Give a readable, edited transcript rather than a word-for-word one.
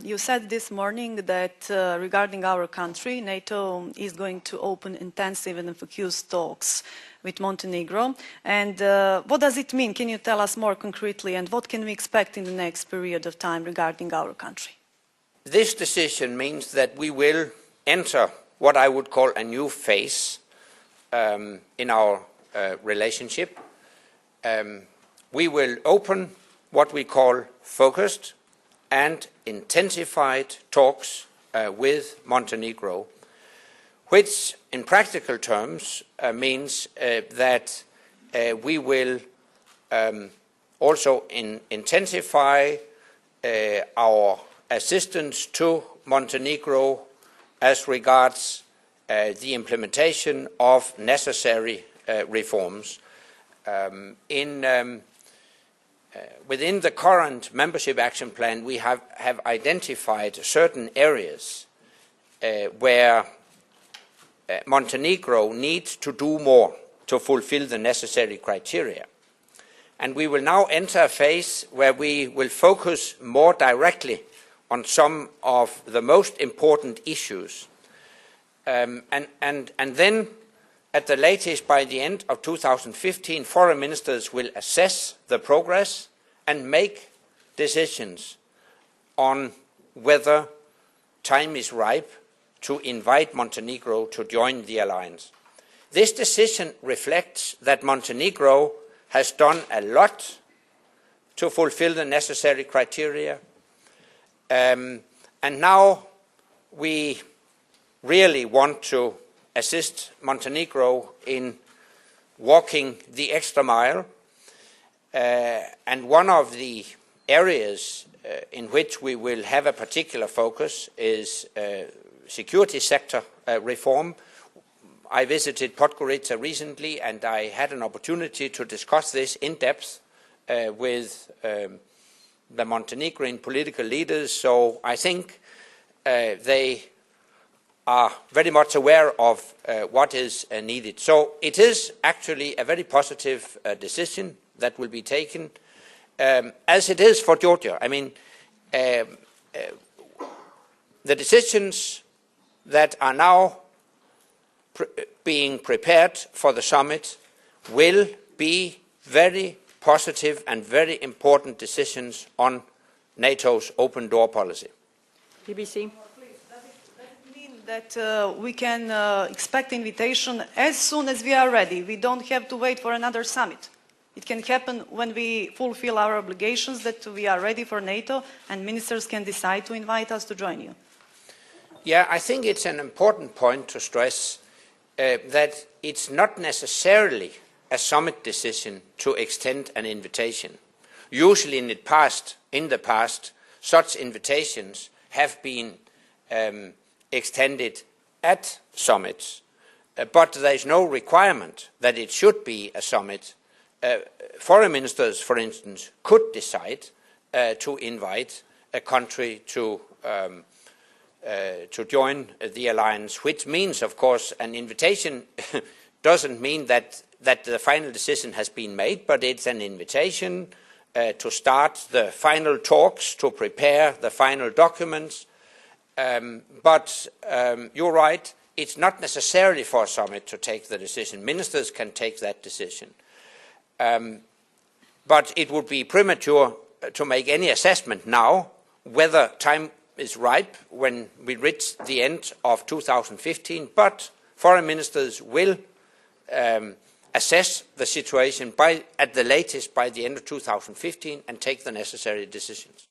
You said this morning that regarding our country, NATO is going to open intensive and focused talks with Montenegro. And what does it mean? Can you tell us more concretely? And what can we expect in the next period of time regarding our country? This decision means that we will enter what I would call a new phase in our relationship. We will open what we call focused and intensified talks with Montenegro, which in practical terms means that we will also intensify our assistance to Montenegro as regards the implementation of necessary reforms. Within the current membership action plan, we have identified certain areas where Montenegro needs to do more to fulfill the necessary criteria. And we will now enter a phase where we will focus more directly on some of the most important issues. And then, at the latest by the end of 2015, foreign ministers will assess the progress and make decisions on whether time is ripe to invite Montenegro to join the alliance. This decision reflects that Montenegro has done a lot to fulfill the necessary criteria, and now we really want to assist Montenegro in walking the extra mile, and one of the areas in which we will have a particular focus is security sector reform. I visited Podgorica recently and I had an opportunity to discuss this in depth with the Montenegrin political leaders, so I think they are very much aware of what is needed. So it is actually a very positive decision that will be taken, as it is for Georgia. I mean, the decisions that are now being prepared for the summit will be very positive and very important decisions on NATO's open door policy. BBC. That we can expect invitation as soon as we are ready. We don't have to wait for another summit. It can happen when we fulfill our obligations, that we are ready for NATO and ministers can decide to invite us to join you. Yeah, I think it's an important point to stress that it's not necessarily a summit decision to extend an invitation. Usually in the past, such invitations have been extended at summits, but there is no requirement that it should be a summit. Foreign ministers, for instance, could decide to invite a country to join the alliance, which means, of course, an invitation doesn't mean that the final decision has been made, but it's an invitation to start the final talks, to prepare the final documents. But you're right, it's not necessarily for a summit to take the decision. Ministers can take that decision. But it would be premature to make any assessment now whether time is ripe when we reach the end of 2015. But foreign ministers will assess the situation at the latest by the end of 2015 and take the necessary decisions.